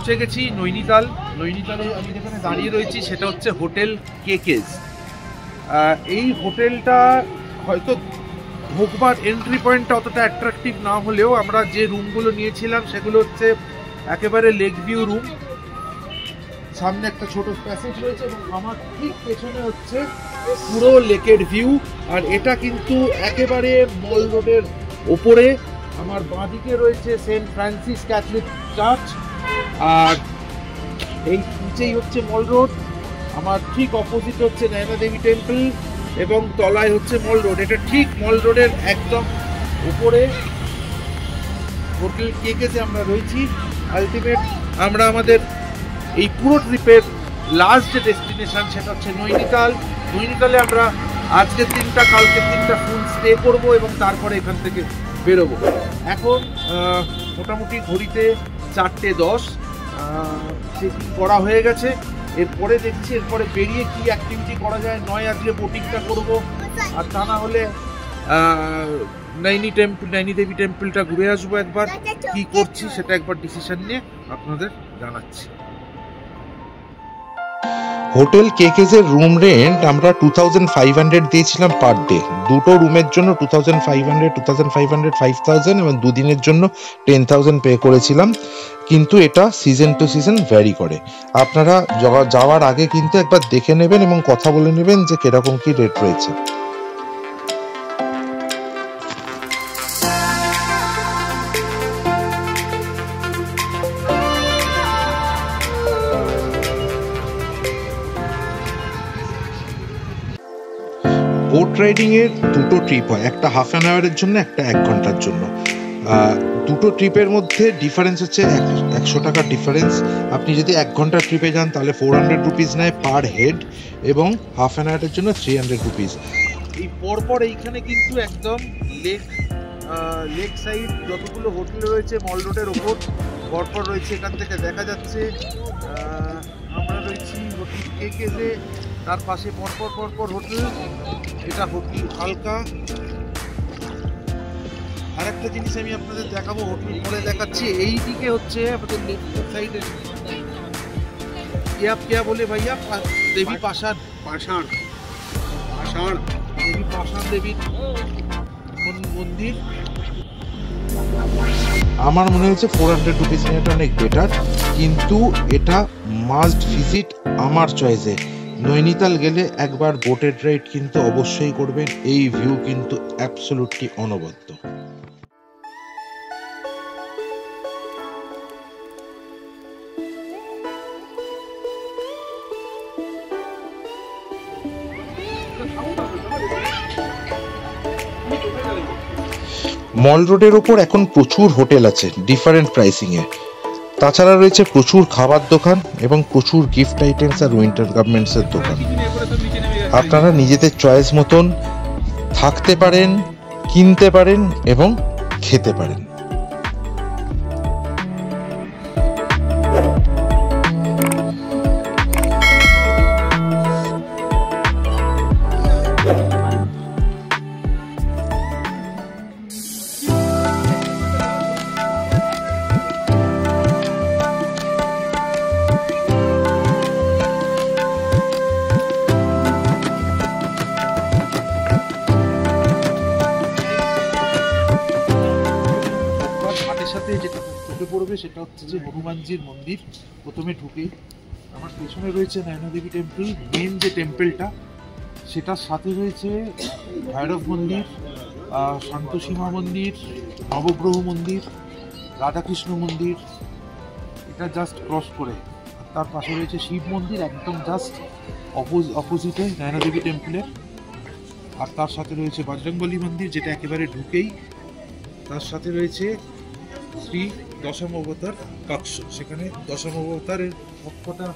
পৌঁছে গেছি নৈনিতাল। নৈনিতালে আমি যেখানে দাঁড়িয়ে রয়েছি সেটা হচ্ছে হোটেল কেকেজ। এই হোটেলটা হয়তো ঢোকবার এন্ট্রি পয়েন্টটা অতটা অ্যাট্রাকটিভ না হলেও আমরা যে রুমগুলো নিয়েছিলাম সেগুলো হচ্ছে একেবারে লেক ভিউ রুম। সামনে একটা ছোট প্যাসেজ রয়েছে এবং আমার ঠিক পেছনে হচ্ছে পুরো লেকের ভিউ। আর এটা কিন্তু একেবারে মল রোডের ওপরে। আমার বাঁদিকে রয়েছে সেন্ট ফ্রান্সিস ক্যাথলিক চার্চ, আর এই নিচেই হচ্ছে মল রোড। আমার ঠিক অপোজিট হচ্ছে নয়না দেবী টেম্পল এবং তলায় হচ্ছে মল রোড। এটা ঠিক মল রোডের একদম উপরে হোটেল কেকেজে আমরা রয়েছি। আলটিমেট আমরা আমাদের এই পুরো ট্রিপের লাস্ট যে ডেস্টিনেশন সেটা হচ্ছে নৈনিতাল। নৈনিতালে আমরা আজকের দিনটা কালকের দিনটা ফুল স্টে করবো এবং তারপরে এখান থেকে বেরোবো। এখন মোটামুটি ঘড়িতে 4:10 চেকিং করা হয়ে গেছে। এরপরে দেখছি এরপরে বেরিয়ে কি অ্যাক্টিভিটি করা যায়। নয় আজকে বোটিংটা করব, আর তা না হলে নৈনি দেবী টেম্পলটা ঘুরে আসবো একবার। কি করছি সেটা একবার ডিসিশন নিয়ে আপনাদের জানাচ্ছি। হোটেল কেকেজের রুম রেন্ট আমরা 2500 দিয়েছিলাম পার ডে। দুটো রুমের জন্য 2500, 5000 এবং দুদিনের জন্য 10,000 পে করেছিলাম। কিন্তু এটা সিজন টু সিজন ভ্যারি করে। আপনারা যাওয়ার আগে কিন্তু একবার দেখে নেবেন এবং কথা বলে নেবেন যে কিরকম কি রেট রয়েছে। বোট রাইডিং এর দুটো ট্রিপ হয়, একটা হাফ অ্যান আওয়ারের জন্য, একটা 1 ঘন্টার জন্য। দুটো ট্রিপের মধ্যে ডিফারেন্স হচ্ছে 100 টাকার ডিফারেন্স। আপনি যদি 1 ঘন্টার ট্রিপে যান তাহলে 400 রুপিস নেয় পার হেড এবং হাফ অ্যান আওয়ারের জন্য 300 রুপিস। এই পরপর এইখানে কিন্তু একদম লেক সাইড যতগুলো হোটেল রয়েছে মল রোডের ওপর পরপর রয়েছে। এখান থেকে দেখা যাচ্ছে আমরা রয়েছি হোটেল কেকেজে, তার পাশে পরপর হোটেল। এটা হোটেল হালকা। আর একটা জিনিস আমি আপনাদের দেখাবো, হোটেল পরে দেখাচ্ছি। এই দিকে হচ্ছে আমাদের লেফট সাইডে क्या बोले भैया, देवी पाषाण देवी पाषाण देवी মন্দির। আমার মনে হয়েছে 400 রুপিস নেওয়াটা অনেক বেটার, কিন্তু এটা মাস্ট ভিজিট আমার চয়েসে। নৈনিতাল গেলে একবার বোটের রাইড কিন্তু অবশ্যই করবেন। এই ভিউ কিন্তু অ্যাবসলিউটলি অনবদ্য। মল রোডের ওপর এখন প্রচুর হোটেল আছে ডিফারেন্ট প্রাইসিংয়ে। তাছাড়া রয়েছে প্রচুর খাবার দোকান এবং প্রচুর গিফট আইটেমস আর উইন্টার গার্মেন্টসের দোকান। আপনারা নিজেদের চয়েস মতন থাকতে পারেন, কিনতে পারেন এবং খেতে পারেন। যেটা চোখে পড়বে সেটা হচ্ছে যে হনুমানজির মন্দির। প্রথমে ঢুকেই আমার পেছনে রয়েছে নয়নাদেবী টেম্পল, মেন যে টেম্পলটা, সেটার সাথে রয়েছে ভৈরব মন্দির, শান্তসীমা মন্দির, নবগ্রহ মন্দির, রাধাকৃষ্ণ মন্দির। এটা জাস্ট ক্রস করে তার পাশে রয়েছে শিব মন্দির, একদম জাস্ট অপোজিটে নয়নাদেবী টেম্পলের। আর তার সাথে রয়েছে বজরংবলী মন্দির, যেটা একেবারে ঢুকেই। তার সাথে রয়েছে শ্রী দশম অবতার কক্ষ, সেখানে দশম অবতারের সবকটা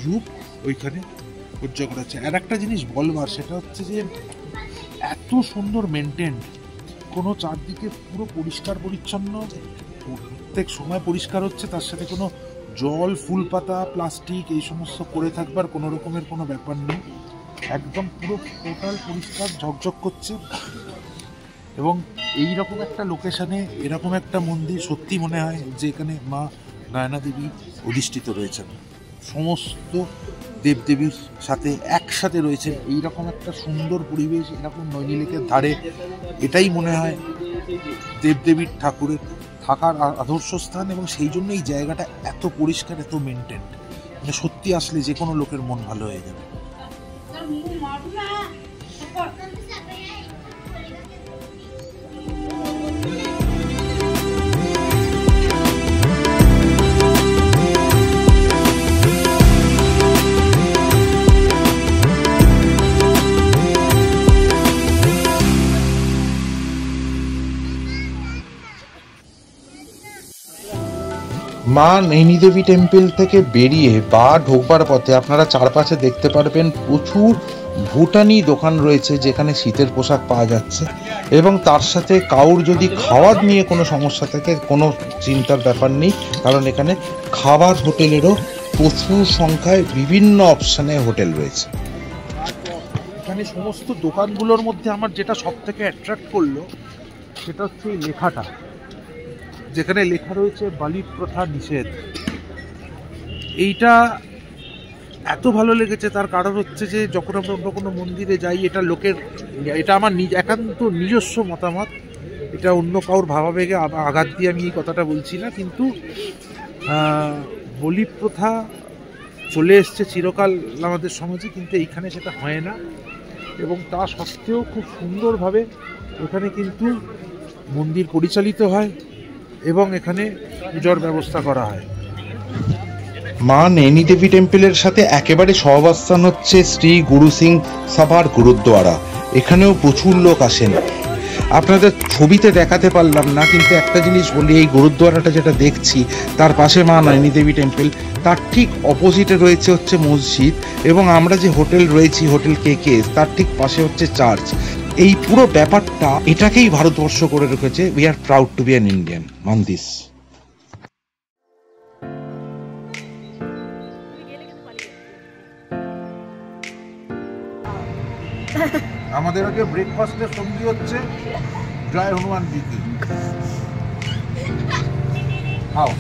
রূপ ওইখানে উজ্জ্বল করা হচ্ছে। আর একটা জিনিস বলবার, সেটা হচ্ছে যে এত সুন্দর মেনটেন, কোনো চারদিকে পুরো পরিষ্কার পরিচ্ছন্ন, প্রত্যেক সময় পরিষ্কার হচ্ছে, তার সাথে কোনো জল, ফুল পাতা, প্লাস্টিক এই সমস্ত পড়ে থাকবার কোনো রকমের কোনো ব্যাপার নেই। একদম পুরো টোটাল পরিষ্কার, ঝকঝক করছে। এবং এই রকম একটা লোকেশনে এরকম একটা মন্দির সত্যি মনে হয় যে এখানে মা নয়নাদেবী অধিষ্ঠিত রয়েছেন, সমস্ত দেবদেবীর সাথে একসাথে রয়েছেন। এইরকম একটা সুন্দর পরিবেশ, এরকম নৈনী লেকের ধারে, এটাই মনে হয় দেবদেবীর ঠাকুরের থাকার আদর্শ স্থান। এবং সেই জন্য এই জায়গাটা এত পরিষ্কার, এত মেনটেন, মানে সত্যি আসলে যে কোনো লোকের মন ভালো হয়ে যাবে। মা নৈনী দেবী টেম্পল থেকে বেরিয়ে বা ঢোকবার পথে আপনারা চারপাশে দেখতে পারবেন প্রচুর ভুটানি দোকান রয়েছে, যেখানে শীতের পোশাক পাওয়া যাচ্ছে। এবং তার সাথে কাউর যদি খাওয়ার নিয়ে কোনো সমস্যা থাকে, কোনো চিন্তার ব্যাপার নেই, কারণ এখানে খাবার হোটেলেরও প্রচুর সংখ্যায় বিভিন্ন অপশানে হোটেল রয়েছে। এখানে সমস্ত দোকানগুলোর মধ্যে আমার যেটা সব থেকে অ্যাট্রাক্ট করলো, সেটা হচ্ছে এই লেখাটা, যেখানে লেখা রয়েছে বালি প্রথা নিষেধ। এইটা এত ভালো লেগেছে, তার কারণ হচ্ছে যে যখন আমরা অন্য কোনো মন্দিরে যাই, এটা লোকের, এটা আমার একান্ত নিজস্ব মতামত, এটা অন্য কারোর ভাবাবেগে আঘাত দিয়ে আমি এই কথাটা বলছি না, কিন্তু বলি প্রথা চলে এসছে চিরকাল আমাদের সমাজে, কিন্তু এইখানে সেটা হয় না। এবং তা সত্ত্বেও খুব সুন্দরভাবে এখানে কিন্তু মন্দির পরিচালিত হয় এবং এখানে পূজার ব্যবস্থা করা হয়। মা নৈনী দেবী টেম্পলের সাথে একেবারে সহাবস্থান হচ্ছে শ্রী গুরু সিং সাভার গুরুদ্বারা। এখানেও প্রচুর লোক আসেন। আপনাদের ছবিতে দেখাতে পারলাম না, কিন্তু একটা জিনিস বলি, এই গুরুদ্বারাটা যেটা দেখছি তার পাশে মা নৈনী দেবী টেম্পল, তার ঠিক অপোজিটে রয়েছে হচ্ছে মসজিদ, এবং আমরা যে হোটেল রয়েছি, হোটেল কেকেস, তার ঠিক পাশে হচ্ছে চার্চ। এই পুরো ব্যাপারটা এটাকেই ভারতবর্ষ করে রেখেছে। We are proud to be an Indian মান দিস। আমাদের আগে ব্রেকফাস্টের সঙ্গী হচ্ছে জয় হনুমান জি কি। খাও।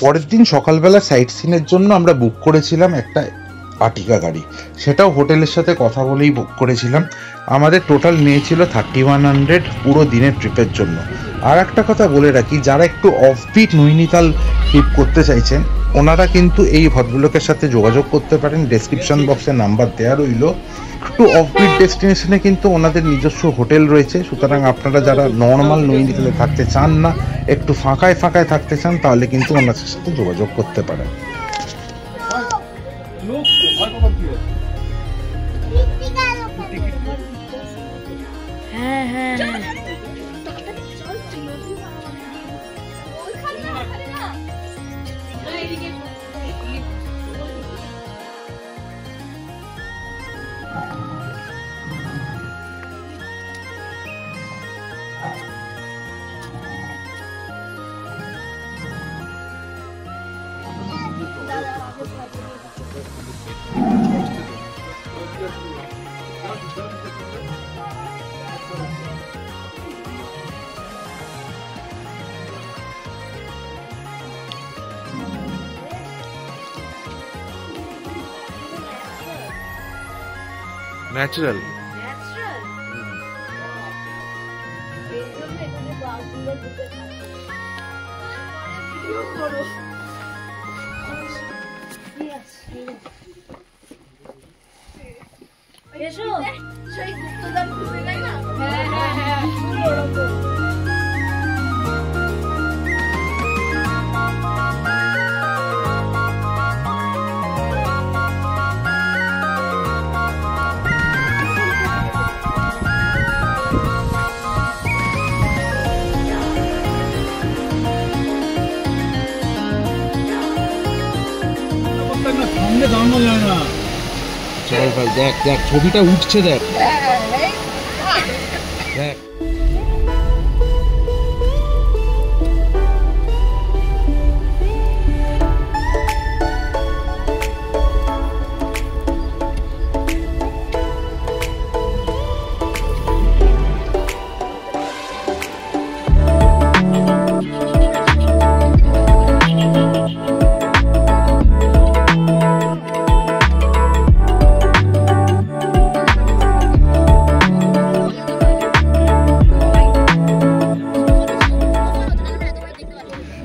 পরের দিন সকালবেলা সাইট সিনের জন্য আমরা বুক করেছিলাম একটা আর্টিকা গাড়ি, সেটাও হোটেলের সাথে কথা বলেই বুক করেছিলাম। আমাদের টোটাল নিয়েছিল 3100 পুরো দিনের ট্রিপের জন্য। আর একটা কথা বলে রাখি, যারা একটু অফবিট নৈনিতাল ট্রিপ করতে চাইছেন, ওনারা কিন্তু এই ভদ্রলোকের সাথে যোগাযোগ করতে পারেন। ডেসক্রিপশন বক্সে নাম্বার দেওয়া রইল। একটু অফবিট ডেস্টিনেশনে কিন্তু ওনাদের নিজস্ব হোটেল রয়েছে, সুতরাং আপনারা যারা নর্মাল নৈনিতালে থাকতে চান না, একটু ফাঁকায় ফাঁকায় থাকতে চান, তাহলে কিন্তু ওনাদের সাথে যোগাযোগ করতে পারেন। হ্যাঁ হ্যাঁ হ্যাঁ ন্যাচারাল। চল ভাই, দেখ দেখ ছবিটা উঠছে, দেখ দেখ।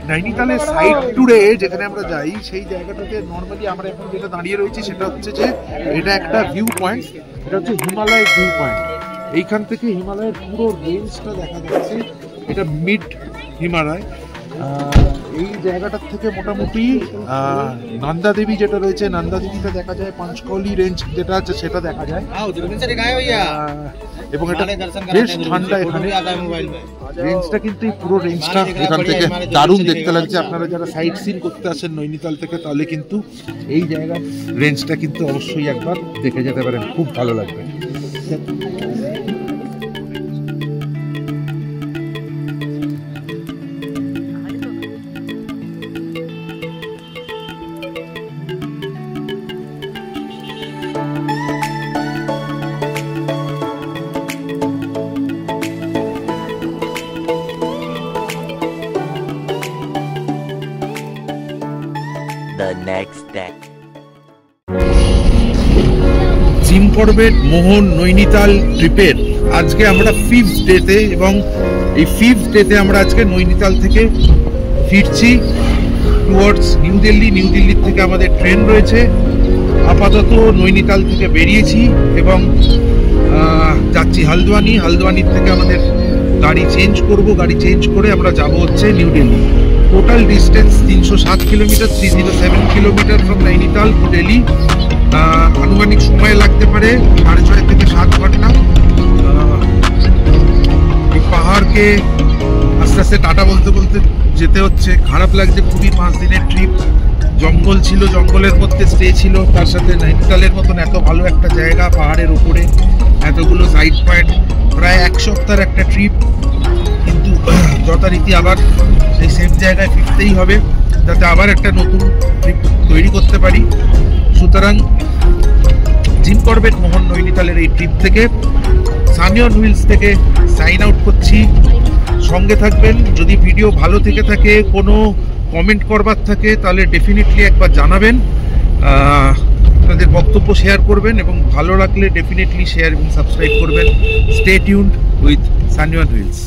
নৈনিতালের সাইড ট্যুরে যেখানে আমরা যাই সেই জায়গাটাতে নর্মালি আমরা এখন যেটা দাঁড়িয়ে রয়েছি সেটা হচ্ছে যে এটা একটা ভিউ পয়েন্ট, এটা হচ্ছে হিমালয়ের ভিউ পয়েন্ট। এইখান থেকে হিমালয়ের পুরো রেঞ্জটা দেখা যাচ্ছে, এটা মিড হিমালয়। এই জায়গাটার থেকে মোটামুটি নন্দা দেবী যেটা রয়েছে, নন্দা দেবীটা দেখা যায়, পাঁচকৌলি রেঞ্জ যেটা আছে সেটা দেখা যায়। এবং এটা বেশ ঠান্ডা এখানে, রেঞ্জটা কিন্তু পুরো রেঞ্জটা এখান থেকে দারুণ দেখতে লাগছে। আপনারা যারা সাইট সিন করতে আসেন নৈনিতাল থেকে তাহলে কিন্তু এই জায়গার রেঞ্জটা কিন্তু অবশ্যই একবার দেখে যেতে পারেন, খুব ভালো লাগবে। জিম করবেট মোহন নৈনিতাল ট্রিপের আজকে আমরা 5th ডেতে, এবং এই 5th ডেতে আমরা আজকে নৈনিতাল থেকে ফিরছি টুয়ার্ডস নিউ দিল্লি। নিউ দিল্লির থেকে আমাদের ট্রেন রয়েছে। আপাতত নৈনিতাল থেকে বেরিয়েছি এবং যাচ্ছি হালদওয়ানি। হালদওয়ানির থেকে আমাদের গাড়ি চেঞ্জ করব, গাড়ি চেঞ্জ করে আমরা যাব হচ্ছে New Delhi. Total distance 307 kilometre, 307 kilometre from Nainital to Delhi. আনুমানিক সময় লাগতে পারে 6.5 থেকে 7 ঘন্টা। এই পাহাড়কে আস্তে আস্তে টাটা বলতে বলতে যেতে হচ্ছে, খারাপ লাগছে খুবই। 5 দিনের ট্রিপ, জঙ্গল ছিল, জঙ্গলের মধ্যে স্টে ছিল, তার সাথে নৈনিতালের মতন এত ভালো একটা জায়গা, পাহাড়ের উপরে এতগুলো সাইড পয়েন্ট, প্রায় 1 সপ্তাহের একটা ট্রিপ। কিন্তু যথারীতি আবার সেই সেম জায়গায় ফিরতেই হবে যাতে আবার একটা নতুন ট্রিপ তৈরি করতে পারি। সুতরাং জিম করবেট মোহন নৈনিতালের এই ট্রিপ থেকে সানিয়ন হুইলস থেকে সাইন আউট করছি। সঙ্গে থাকবেন। যদি ভিডিও ভালো থেকে থাকে, কোনো কমেন্ট করবার থাকে তাহলে ডেফিনেটলি একবার জানাবেন, আপনাদের বক্তব্য শেয়ার করবেন, এবং ভালো লাগলে ডেফিনেটলি শেয়ার এবং সাবস্ক্রাইব করবেন। স্টে টিউনড উইথ সানিয়ন হুইলস।